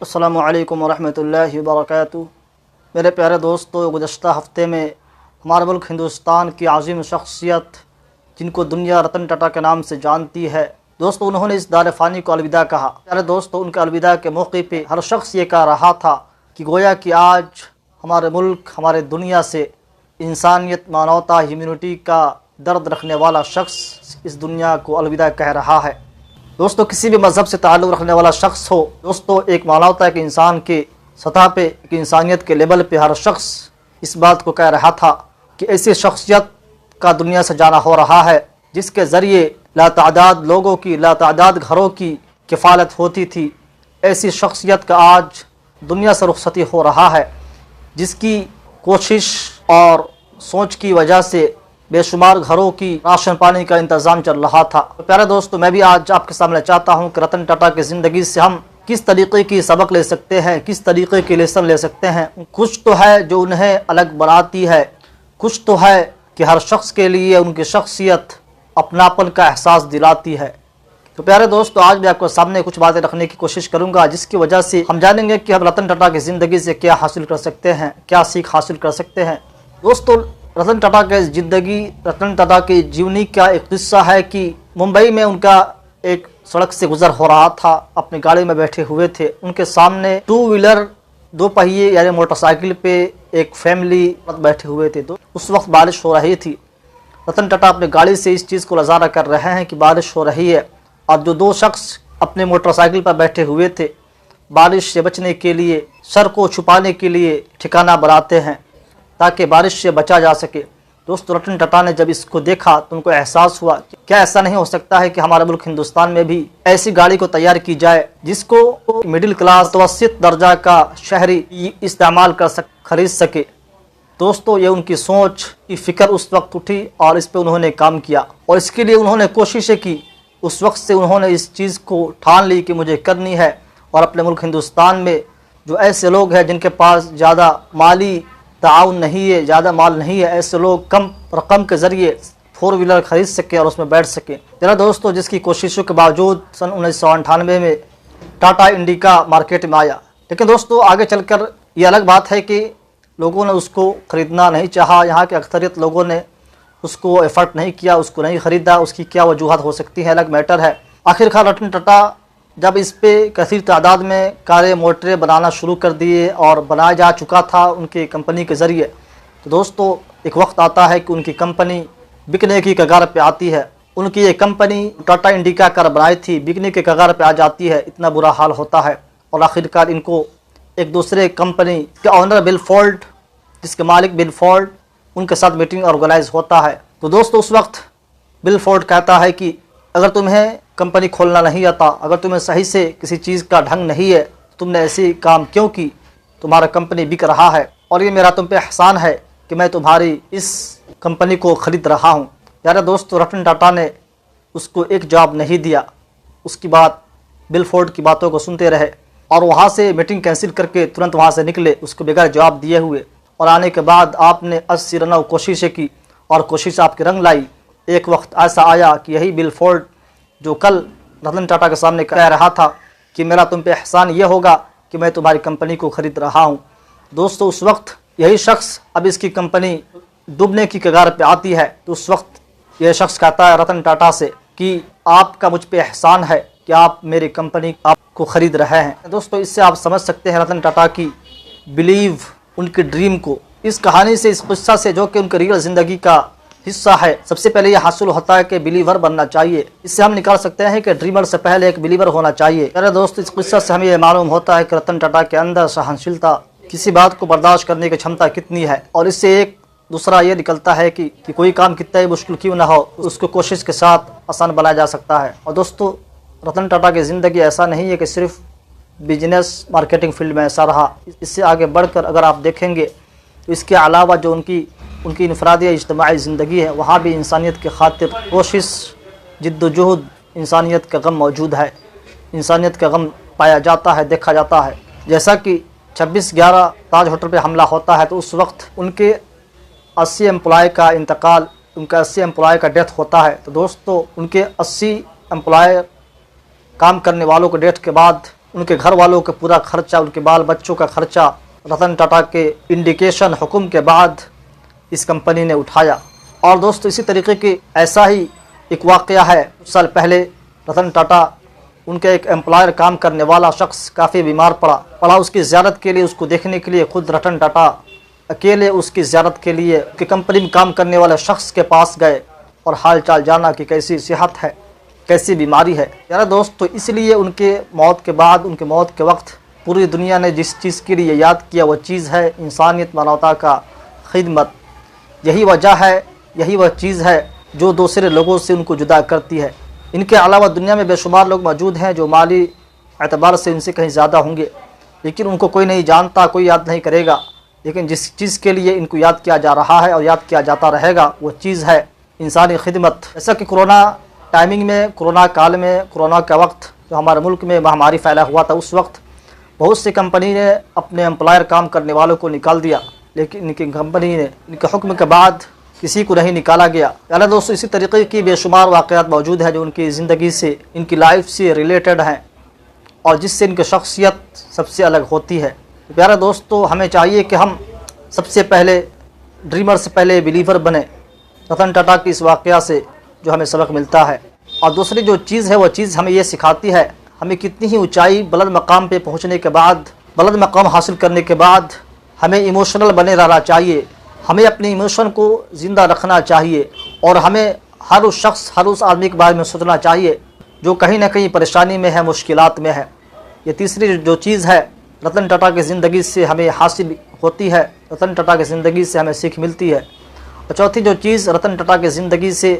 अस्सलामु अलैकुम वरहमतुल्लाहि वबरकातुहू। मेरे प्यारे दोस्तों, गुज़श्ता हफ़्ते में हमारे मुल्क हिंदुस्तान की आज़िम शख्सियत जिनको दुनिया रतन टाटा के नाम से जानती है, दोस्तों उन्होंने इस दार फ़ानी को अलविदा कहा। प्यारे दोस्तों, उनके अलविदा के मौके पे हर शख्स ये कह रहा था कि गोया कि आज हमारे मुल्क, हमारे दुनिया से इंसानियत, मानवता, ह्यूमैनिटी का दर्द रखने वाला शख्स इस दुनिया को अलविदा कह रहा है। दोस्तों, किसी भी मज़हब से ताल्लुक़ रखने वाला शख्स हो, दोस्तों एक मानवता के इंसान के सतह पे, एक इंसानियत के लेवल पे हर शख्स इस बात को कह रहा था कि ऐसी शख्सियत का दुनिया से जाना हो रहा है जिसके ज़रिए लातादाद लोगों की, लातादाद घरों की किफ़ालत होती थी। ऐसी शख्सियत का आज दुनिया से रुखसती हो रहा है, जिसकी कोशिश और सोच की वजह से बेशुमार घरों की राशन पानी का इंतज़ाम चल रहा था। तो प्यारे दोस्तों, मैं भी आज आपके सामने चाहता हूं कि रतन टाटा की ज़िंदगी से हम किस तरीक़े की सबक ले सकते हैं, किस तरीक़े की लेसन ले सकते हैं। कुछ तो है जो उन्हें अलग बनाती है, कुछ तो है कि हर शख्स के लिए उनकी शख्सियत अपनापन का एहसास दिलाती है। तो प्यारे दोस्तों, आज मैं आपके सामने कुछ बातें रखने की कोशिश करूंगा जिसकी वजह से हम जानेंगे कि हम रतन टाटा की ज़िंदगी से क्या हासिल कर सकते हैं, क्या सीख हासिल कर सकते हैं। दोस्तों, रतन टाटा की ज़िंदगी, रतन टाटा की जीवनी का एक किस्सा है कि मुंबई में उनका एक सड़क से गुजर हो रहा था, अपनी गाड़ी में बैठे हुए थे, उनके सामने टू व्हीलर, दो पहिए यानी मोटरसाइकिल पे एक फैमिली बैठे हुए थे। तो उस वक्त बारिश हो रही थी। रतन टाटा अपनी गाड़ी से इस चीज़ को नज़ारा कर रहे हैं कि बारिश हो रही है, और जो दो शख्स अपने मोटरसाइकिल पर बैठे हुए थे बारिश से बचने के लिए, सर को छुपाने के लिए ठिकाना बनाते हैं ताकि बारिश से बचा जा सके। दोस्तों, रतन टाटा ने जब इसको देखा तो उनको एहसास हुआ कि क्या ऐसा नहीं हो सकता है कि हमारे मुल्क हिंदुस्तान में भी ऐसी गाड़ी को तैयार की जाए जिसको मिडिल क्लास, मुतवस्सित दर्जा का शहरी इस्तेमाल खरीद सके। दोस्तों, ये उनकी सोच की फ़िक्र उस वक्त उठी और इस पर उन्होंने काम किया और इसके लिए उन्होंने कोशिशें की। उस वक्त से उन्होंने इस चीज़ को ठान ली कि मुझे करनी है, और अपने मुल्क हिंदुस्तान में जो ऐसे लोग हैं जिनके पास ज़्यादा माली ताउन नहीं है, ज़्यादा माल नहीं है, ऐसे लोग कम रकम के ज़रिए फोर व्हीलर ख़रीद सकें और उसमें बैठ सकें। जरा दोस्तों, जिसकी कोशिशों के बावजूद सन 1998 में टाटा इंडिका मार्केट में आया। लेकिन दोस्तों, आगे चलकर ये अलग बात है कि लोगों ने उसको ख़रीदना नहीं चाहा। यहाँ के अक्सरियत लोगों ने उसको एफर्ट नहीं किया, उसको नहीं ख़रीदा। उसकी क्या वजूहत हो सकती है, अलग मैटर है। आखिरकार रतन टाटा जब इस पे कसीर तादाद में कारें, मोटरें बनाना शुरू कर दिए और बनाया जा चुका था उनकी कंपनी के ज़रिए, तो दोस्तों एक वक्त आता है कि उनकी कंपनी बिकने की कगार पे आती है। उनकी ये कंपनी टाटा इंडिका कार बनाई थी, बिकने के कगार पे आ जाती है। इतना बुरा हाल होता है और आखिरकार इनको एक दूसरे कंपनी के ऑनर बिल फोर्ड, जिसके मालिक बिल फोर्ड, उनके साथ मीटिंग ऑर्गेनाइज होता है। तो दोस्तों, उस वक्त बिल फोर्ड कहता है कि अगर तुम्हें कंपनी खोलना नहीं आता, अगर तुम्हें सही से किसी चीज़ का ढंग नहीं है, तुमने ऐसी काम क्यों की? तुम्हारा कंपनी बिक रहा है और ये मेरा तुम पे एहसान है कि मैं तुम्हारी इस कंपनी को ख़रीद रहा हूँ। यार दोस्तों, रतन टाटा ने उसको एक जवाब नहीं दिया। उसकी बात बिल फोर्ड की बातों को सुनते रहे और वहाँ से मीटिंग कैंसिल करके तुरंत वहाँ से निकले, उसको बगैर जवाब दिए हुए। और आने के बाद आपने 80 रनों कोशिशें की और कोशिश आपकी रंग लाई। एक वक्त ऐसा आया कि यही बिल फोर्ड जो कल रतन टाटा के सामने कह रहा था कि मेरा तुम पे एहसान ये होगा कि मैं तुम्हारी कंपनी को ख़रीद रहा हूँ, दोस्तों उस वक्त यही शख्स अब इसकी कंपनी डूबने की कगार पे आती है। तो उस वक्त यह शख्स कहता है रतन टाटा से कि आपका मुझ पे एहसान है कि आप मेरी कंपनी आपको ख़रीद रहे हैं। दोस्तों, इससे आप समझ सकते हैं रतन टाटा की बिलीव, उनकी ड्रीम को। इस कहानी से, इस किस्सा से, जो कि उनकी रियल ज़िंदगी का हिस्सा है, सबसे पहले यह हासिल होता है कि बिलीवर बनना चाहिए। इससे हम निकाल सकते हैं कि ड्रीमर से पहले एक बिलीवर होना चाहिए। मेरे दोस्त, इस किस्सा से हमें यह मालूम होता है कि रतन टाटा के अंदर सहनशीलता, किसी बात को बर्दाश्त करने की क्षमता कितनी है। और इससे एक दूसरा ये निकलता है कि कोई काम कितना ही मुश्किल क्यों ना हो, उसको कोशिश के साथ आसान बनाया जा सकता है। और दोस्तों, रतन टाटा की ज़िंदगी ऐसा नहीं है कि सिर्फ बिजनेस मार्केटिंग फील्ड में ऐसा रहा। इससे आगे बढ़कर अगर आप देखेंगे तो इसके अलावा जो उनकी इनफरादी इज्तिमाई ज़िंदगी है, वहाँ भी इंसानियत की खातिर कोशिश, जिद्दोजहद, इंसानियत का गम मौजूद है। इंसानियत का गम पाया जाता है, देखा जाता है। जैसा कि 26/11 ताज होटल पे हमला होता है तो उस वक्त उनके 80 एम्प्लॉय का इंतकाल, उनका 80 एम्प्लॉय का डेथ होता है। तो दोस्तों, उनके 80 एम्प्लॉय काम करने वालों के डेथ के बाद उनके घर वालों का पूरा खर्चा, उनके बाल बच्चों का खर्चा रतन टाटा के इंडिकेशन हुक्म के बाद इस कंपनी ने उठाया। और दोस्तों इसी तरीके की ऐसा ही एक वाक़या है। कुछ साल पहले रतन टाटा, उनके एक एम्प्लॉयर काम करने वाला शख्स काफ़ी बीमार पड़ा। उसकी ज़ियारत के लिए, उसको देखने के लिए खुद रतन टाटा अकेले उसकी ज़ियारत के लिए कि कंपनी में काम करने वाले शख्स के पास गए और हाल चाल जाना कि कैसी सेहत है, कैसी बीमारी है। यार दोस्तों, इसलिए उनके मौत के बाद, उनके मौत के वक्त पूरी दुनिया ने जिस चीज़ के लिए याद किया वो चीज़ है इंसानियत, मानवता का खिदमत। यही वजह है, यही वह चीज़ है जो दूसरे लोगों से उनको जुदा करती है। इनके अलावा दुनिया में बेशुमार लोग मौजूद हैं जो माली एतबार से इनसे कहीं ज़्यादा होंगे, लेकिन उनको कोई नहीं जानता, कोई याद नहीं करेगा। लेकिन जिस चीज़ के लिए इनको याद किया जा रहा है और याद किया जाता रहेगा वो चीज़ है इंसानी खिदमत। जैसा कि कोरोना टाइमिंग में, कोरोना काल में, कोरोना के वक्त जो हमारे मुल्क में महामारी फैला हुआ था, उस वक्त बहुत सी कंपनी ने अपने एम्प्लॉयर काम करने वालों को निकाल दिया, लेकिन इनकी कंपनी ने, इनके हुक्म के बाद किसी को नहीं निकाला गया। यानी दोस्तों इसी तरीके की बेशुमार वाक़यात मौजूद हैं जो उनकी ज़िंदगी से, इनकी लाइफ से रिलेटेड हैं और जिससे इनकी शख्सियत सबसे अलग होती है। प्यारे दोस्तों, हमें चाहिए कि हम सबसे पहले ड्रीमर से पहले बिलीवर बने। रतन टाटा की इस वाक़या से जो हमें सबक मिलता है। और दूसरी जो चीज़ है वो चीज़ हमें ये सिखाती है हमें कितनी ही ऊंचाई, बुलंद मकाम पे पहुंचने के बाद, बुलंद मकाम हासिल करने के बाद हमें इमोशनल बने रहना चाहिए। हमें अपने इमोशन को ज़िंदा रखना चाहिए और हमें हर उस शख्स, हर उस आदमी के बारे में सोचना चाहिए जो कहीं ना कहीं परेशानी में है, मुश्किलात में है। ये तीसरी जो चीज़ है रतन टाटा की ज़िंदगी से हमें हासिल होती है, रतन टाटा की ज़िंदगी से हमें सीख मिलती है। और चौथी जो चीज़ रतन टाटा की ज़िंदगी से,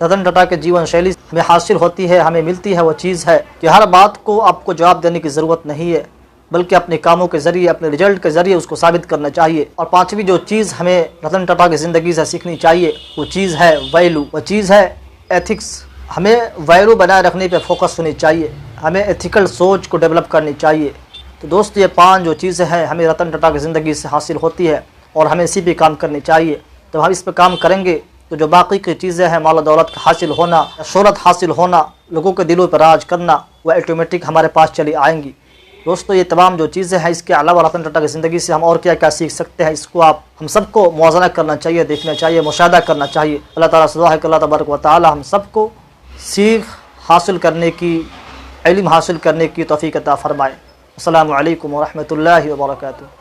रतन टाटा के जीवन शैली में हासिल होती है, हमें मिलती है, वो चीज़ है कि हर बात को आपको जवाब देने की ज़रूरत नहीं है, बल्कि अपने कामों के ज़रिए, अपने रिजल्ट के ज़रिए उसको साबित करना चाहिए। और पाँचवीं जो चीज़ हमें रतन टाटा की ज़िंदगी से सीखनी चाहिए वो चीज़ है वैल्यू, वो चीज़ है एथिक्स। हमें वैल्यू बनाए रखने पर फोकस होनी चाहिए, हमें एथिकल सोच को डेवलप करनी चाहिए। तो दोस्त, ये 5 जो चीज़ें हैं हमें रतन टाटा की ज़िंदगी से हासिल होती है और हमें इसी पे काम करनी चाहिए। तो हम इस पे काम करेंगे तो जो बाकी की चीज़ें हैं, माल दौलत का हासिल होना, शोहरत हासिल होना, लोगों के दिलों पर राज करना, वह ऑटोमेटिक हमारे पास चली आएंगी। दोस्तों, ये तमाम जो चीज़ें हैं, इसके अलावा रतन टाटा की ज़िंदगी से हम और क्या क्या सीख सकते हैं, इसको हम सबको मुआज़ना करना चाहिए, देखना चाहिए, मुशाहिदा करना चाहिए। अल्लाह ताला से दुआ है कि अल्लाह तबारक व तआला हम सबको सीख हासिल करने की, इल्म हासिल करने की तौफीक अता फरमाए। अस्सलामु अलैकुम व रहमतुल्लाहि व बरकातुहू।